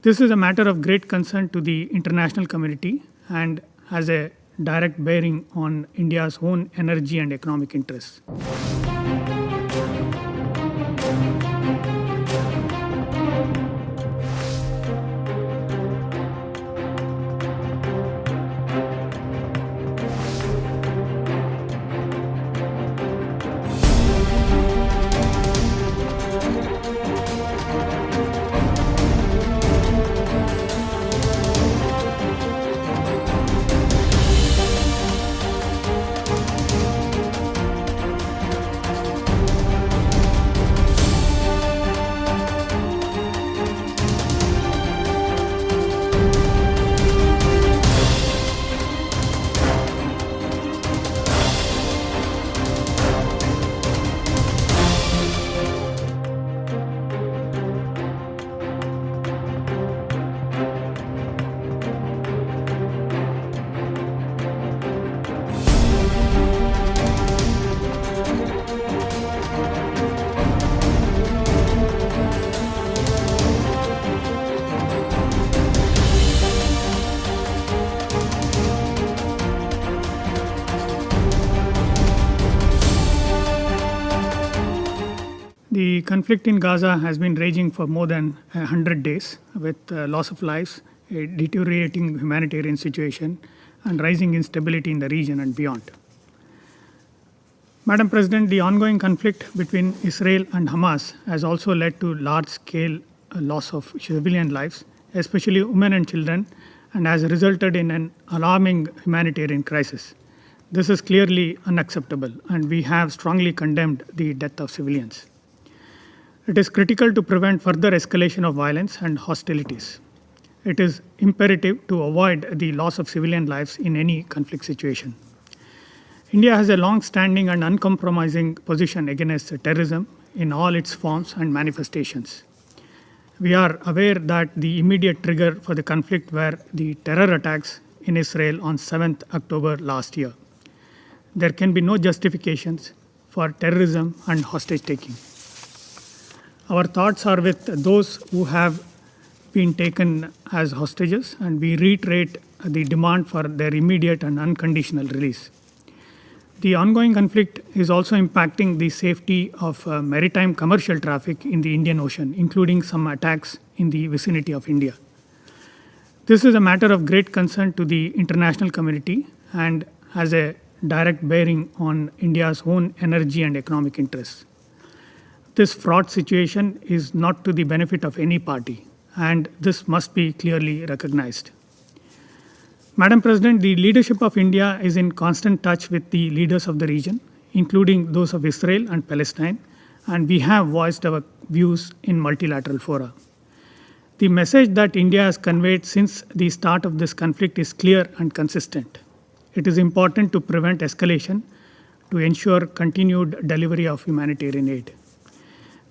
This is a matter of great concern to the international community and has a direct bearing on India's own energy and economic interests. The conflict in Gaza has been raging for more than 100 days with loss of lives, a deteriorating humanitarian situation, and rising instability in the region and beyond. Madam President, the ongoing conflict between Israel and Hamas has also led to large-scale loss of civilian lives, especially women and children, and has resulted in an alarming humanitarian crisis. This is clearly unacceptable, and we have strongly condemned the death of civilians. It is critical to prevent further escalation of violence and hostilities. It is imperative to avoid the loss of civilian lives in any conflict situation. India has a long-standing and uncompromising position against terrorism in all its forms and manifestations. We are aware that the immediate trigger for the conflict were the terror attacks in Israel on 7th October last year. There can be no justifications for terrorism and hostage-taking. Our thoughts are with those who have been taken as hostages, and we reiterate the demand for their immediate and unconditional release. The ongoing conflict is also impacting the safety of maritime commercial traffic in the Indian Ocean, including some attacks in the vicinity of India. This is a matter of great concern to the international community and has a direct bearing on India's own energy and economic interests. This fraught situation is not to the benefit of any party, and this must be clearly recognized. Madam President, the leadership of India is in constant touch with the leaders of the region, including those of Israel and Palestine, and we have voiced our views in multilateral fora. The message that India has conveyed since the start of this conflict is clear and consistent. It is important to prevent escalation to ensure continued delivery of humanitarian aid.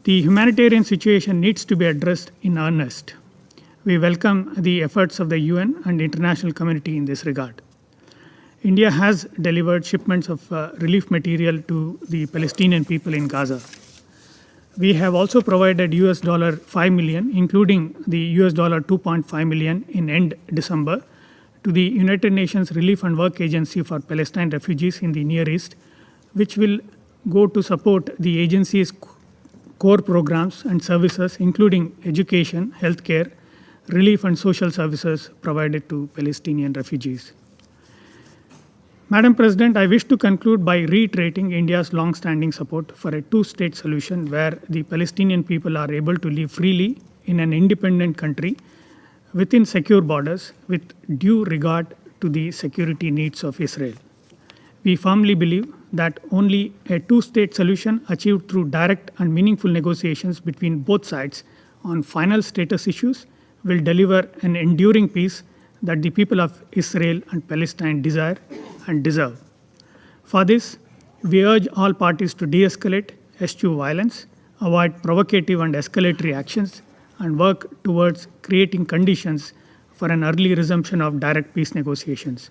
The humanitarian situation needs to be addressed in earnest. We welcome the efforts of the UN and international community in this regard. India has delivered shipments of relief material to the Palestinian people in Gaza. We have also provided $5 million, including the $2.5 million in end December, to the United Nations Relief and Work Agency for Palestine refugees in the Near East, which will go to support the agency's core programs and services, including education, healthcare, relief and social services provided to Palestinian refugees. Madam President, I wish to conclude by reiterating India's long-standing support for a two-state solution where the Palestinian people are able to live freely in an independent country within secure borders with due regard to the security needs of Israel. We firmly believe that only a two-state solution achieved through direct and meaningful negotiations between both sides on final status issues will deliver an enduring peace that the people of Israel and Palestine desire and deserve. For this, we urge all parties to de-escalate, eschew violence, avoid provocative and escalatory actions, and work towards creating conditions for an early resumption of direct peace negotiations.